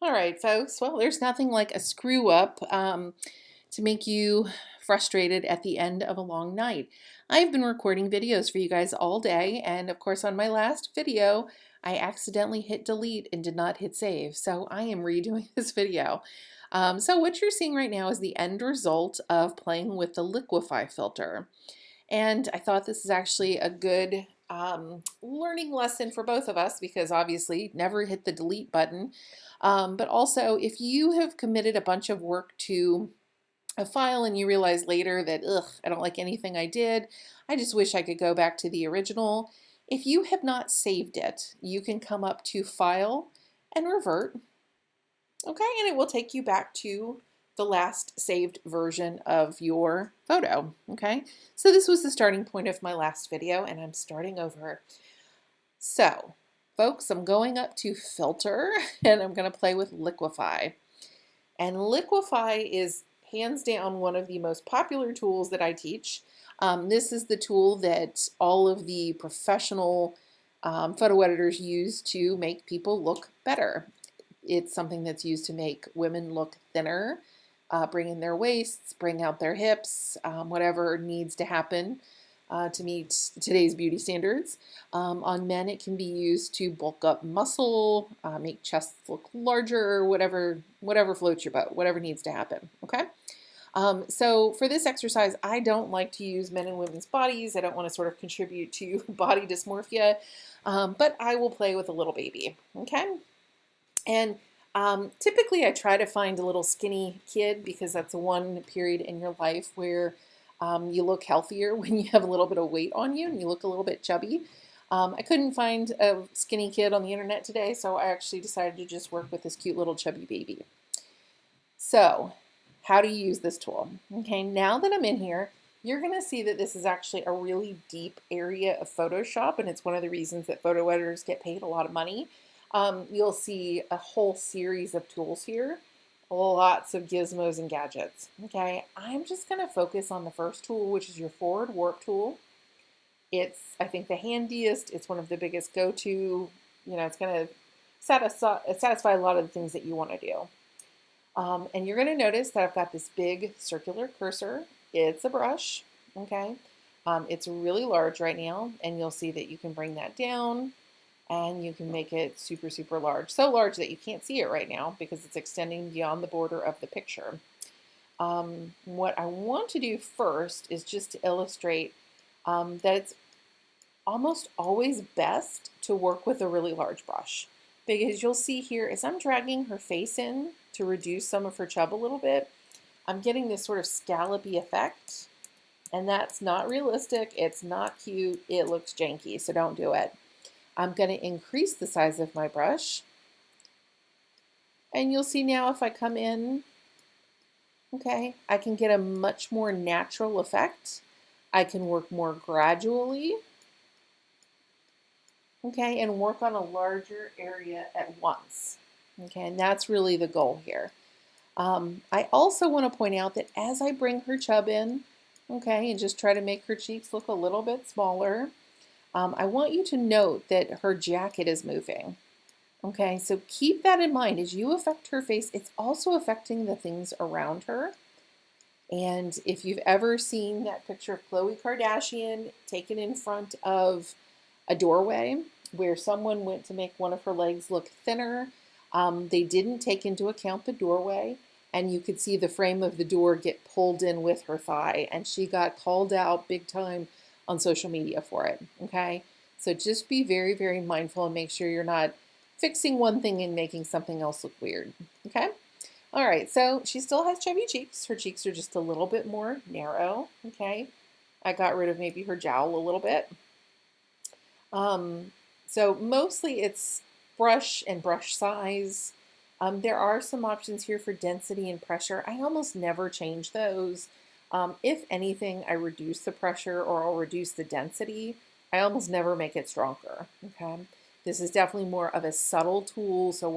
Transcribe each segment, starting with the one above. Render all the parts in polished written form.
All right, folks. Well, there's nothing like a screw up to make you frustrated at the end of a long night. I've been recording videos for you guys all day, and of course, on my last video, I accidentally hit delete and did not hit save. So I am redoing this video. So what you're seeing right now is the end result of playing with the Liquify filter. And I thought this is actually a good learning lesson for both of us because obviously never hit the delete button. But also, if you have committed a bunch of work to a file and you realize later that, ugh, I don't like anything I did, I just wish I could go back to the original. If you have not saved it, you can come up to File and Revert. Okay, and it will take you back to the last saved version of your photo. Okay, so this was the starting point of my last video, and I'm starting over. So, folks, I'm going up to Filter, and I'm going to play with Liquify. And Liquify is hands down one of the most popular tools that I teach. This is the tool that all of the professional photo editors use to make people look better. It's something that's used to make women look thinner, bring in their waists, bring out their hips, whatever needs to happen to meet today's beauty standards. On men, it can be used to bulk up muscle, make chests look larger, whatever floats your boat, whatever needs to happen. Okay. So for this exercise, I don't like to use men and women's bodies. I don't want to sort of contribute to body dysmorphia, but I will play with a little baby. Okay. And typically, I try to find a little skinny kid because that's the one period in your life where you look healthier when you have a little bit of weight on you and you look a little bit chubby. I couldn't find a skinny kid on the internet today, so I actually decided to just work with this cute little chubby baby. So, how do you use this tool? Okay, now that I'm in here, you're going to see that this is actually a really deep area of Photoshop, and it's one of the reasons that photo editors get paid a lot of money. You'll see a whole series of tools here, lots of gizmos and gadgets. Okay, I'm just going to focus on the first tool, which is your forward warp tool. It's, I think, the handiest. It's one of the biggest go-to. It's going to satisfy a lot of the things that you want to do. And you're going to notice that I've got this big circular cursor. It's a brush, okay? It's really large right now, and you'll see that you can bring that down and you can make it super, super large. So large that you can't see it right now because it's extending beyond the border of the picture. What I want to do first is just to illustrate that it's almost always best to work with a really large brush because you'll see here as I'm dragging her face in to reduce some of her chub a little bit, I'm getting this sort of scallopy effect, and that's not realistic. It's not cute. It looks janky, so don't do it. I'm going to increase the size of my brush, and you'll see now if I come in, okay, I can get a much more natural effect. I can work more gradually, okay, and work on a larger area at once. Okay, and that's really the goal here. I also want to point out that as I bring her chub in, okay, and just try to make her cheeks look a little bit smaller, I want you to note that her jacket is moving. Okay, so keep that in mind. As you affect her face, it's also affecting the things around her. And if you've ever seen that picture of Khloe Kardashian taken in front of a doorway where someone went to make one of her legs look thinner, they didn't take into account the doorway, and you could see the frame of the door get pulled in with her thigh, and she got called out big time on social media for it. Okay, so just be very, very mindful and make sure you're not fixing one thing and making something else look weird. Okay. All right, so she still has chubby cheeks. Her cheeks are just a little bit more narrow, okay? I got rid of maybe her jowl a little bit. So mostly it's brush and brush size. There are some options here for density and pressure. I almost never change those. If anything, I reduce the pressure or I'll reduce the density. I almost never make it stronger, okay? This is definitely more of a subtle tool, so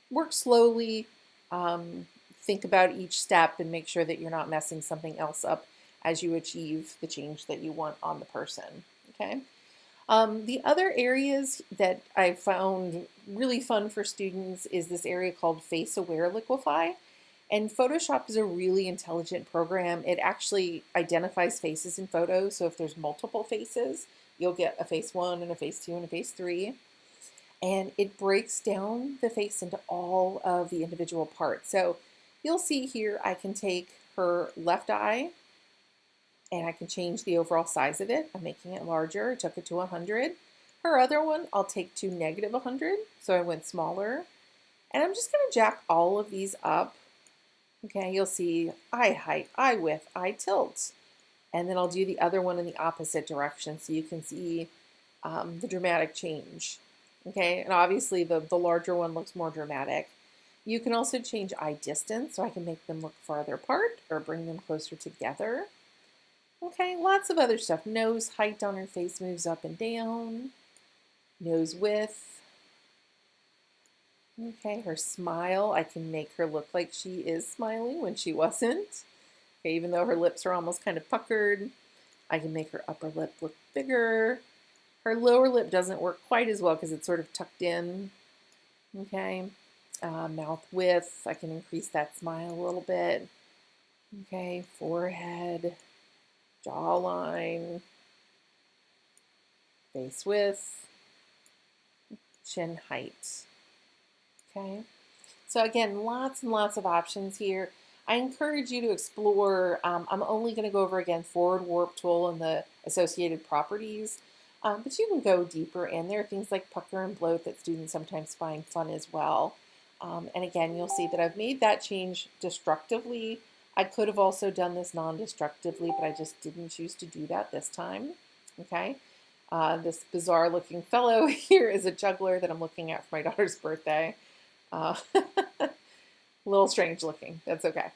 work slowly. Think about each step and make sure that you're not messing something else up as you achieve the change that you want on the person, okay? The other areas that I found really fun for students is this area called Face Aware Liquify. And Photoshop is a really intelligent program. It actually identifies faces in photos. So if there's multiple faces, you'll get a face 1 and a face 2 and a face 3. And it breaks down the face into all of the individual parts. So you'll see here I can take her left eye and I can change the overall size of it. I'm making it larger. I took it to 100. Her other one, I'll take to negative 100. So I went smaller. And I'm just going to jack all of these up. Okay, you'll see eye height, eye width, eye tilt. And then I'll do the other one in the opposite direction so you can see the dramatic change. Okay, and obviously the larger one looks more dramatic. You can also change eye distance, so I can make them look farther apart or bring them closer together. Okay, lots of other stuff. Nose height on her face moves up and down. Nose width. Okay, her smile, I can make her look like she is smiling when she wasn't. Okay, even though her lips are almost kind of puckered, I can make her upper lip look bigger. Her lower lip doesn't work quite as well because it's sort of tucked in. Okay, mouth width, I can increase that smile a little bit. Okay, forehead, jawline, face width, chin height. Okay, so again, lots and lots of options here. I encourage you to explore. I'm only going to go over again Forward Warp Tool and the associated properties, but you can go deeper in. There are things like pucker and bloat that students sometimes find fun as well. And again, you'll see that I've made that change destructively. I could have also done this non-destructively, but I just didn't choose to do that this time. Okay. This bizarre looking fellow here is a juggler that I'm looking at for my daughter's birthday. A little strange looking. That's okay.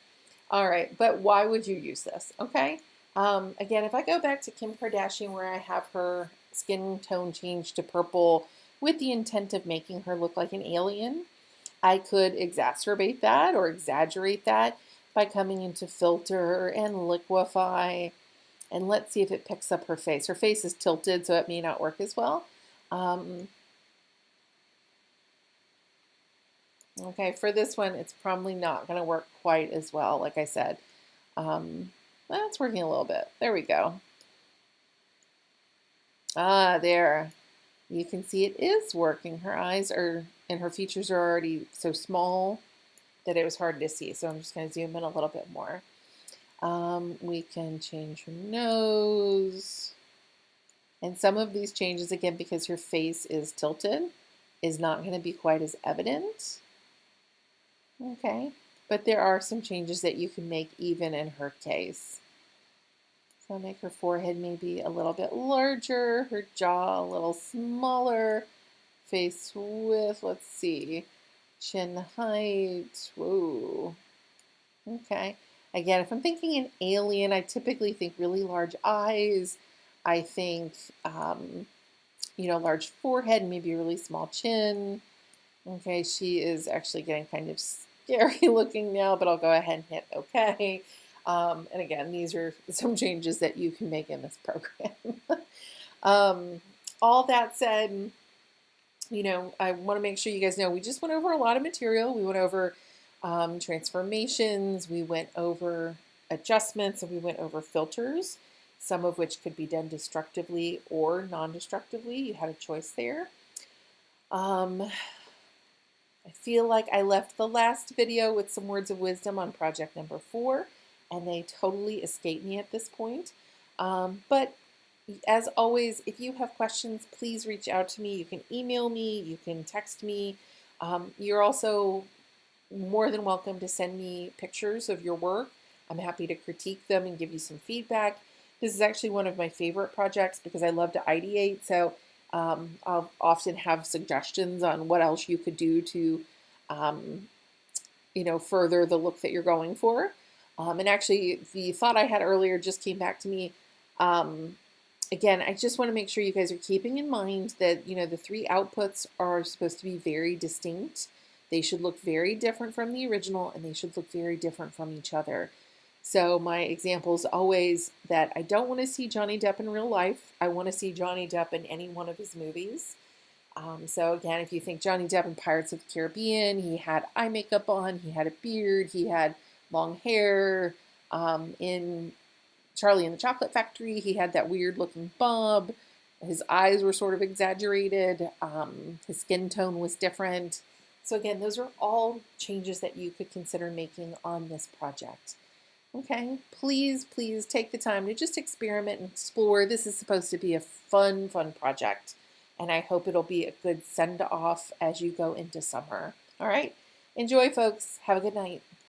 All right, but why would you use this? Okay. Again, if I go back to Kim Kardashian where I have her skin tone changed to purple with the intent of making her look like an alien, I could exacerbate that or exaggerate that by coming into filter and liquify. And let's see if it picks up her face. Her face is tilted, so it may not work as well. Okay, for this one, it's probably not going to work quite as well, like I said. That's working a little bit. There we go. There. You can see it is working. Her eyes are, and her features are already so small that it was hard to see. So I'm just going to zoom in a little bit more. We can change her nose. And some of these changes, again, because her face is tilted, is not going to be quite as evident. Okay, but there are some changes that you can make even in her case. So I'll make her forehead maybe a little bit larger, her jaw a little smaller, face width, let's see, chin height, whoa. Okay, again, if I'm thinking an alien, I typically think really large eyes. I think, large forehead, maybe a really small chin. Okay, she is actually getting kind of scary looking now, but I'll go ahead and hit OK. And again, these are some changes that you can make in this program. All that said, I want to make sure you guys know we just went over a lot of material. We went over transformations, we went over adjustments, and we went over filters, some of which could be done destructively or non-destructively. You had a choice there. I feel like I left the last video with some words of wisdom on project number 4, and they totally escaped me at this point. But as always, if you have questions, please reach out to me. You can email me, you can text me. You're also more than welcome to send me pictures of your work. I'm happy to critique them and give you some feedback. This is actually one of my favorite projects because I love to ideate. So I'll often have suggestions on what else you could do to, further the look that you're going for. And actually, the thought I had earlier just came back to me. Again, I just want to make sure you guys are keeping in mind that, the 3 outputs are supposed to be very distinct. They should look very different from the original, and they should look very different from each other. So my example is always that I don't want to see Johnny Depp in real life. I want to see Johnny Depp in any one of his movies. So again, if you think Johnny Depp in Pirates of the Caribbean, he had eye makeup on, he had a beard, he had long hair. In Charlie and the Chocolate Factory, he had that weird looking bob. His eyes were sort of exaggerated. His skin tone was different. So again, those are all changes that you could consider making on this project. Okay, please, please take the time to just experiment and explore. This is supposed to be a fun, fun project, and I hope it'll be a good send-off as you go into summer. All right, enjoy, folks. Have a good night.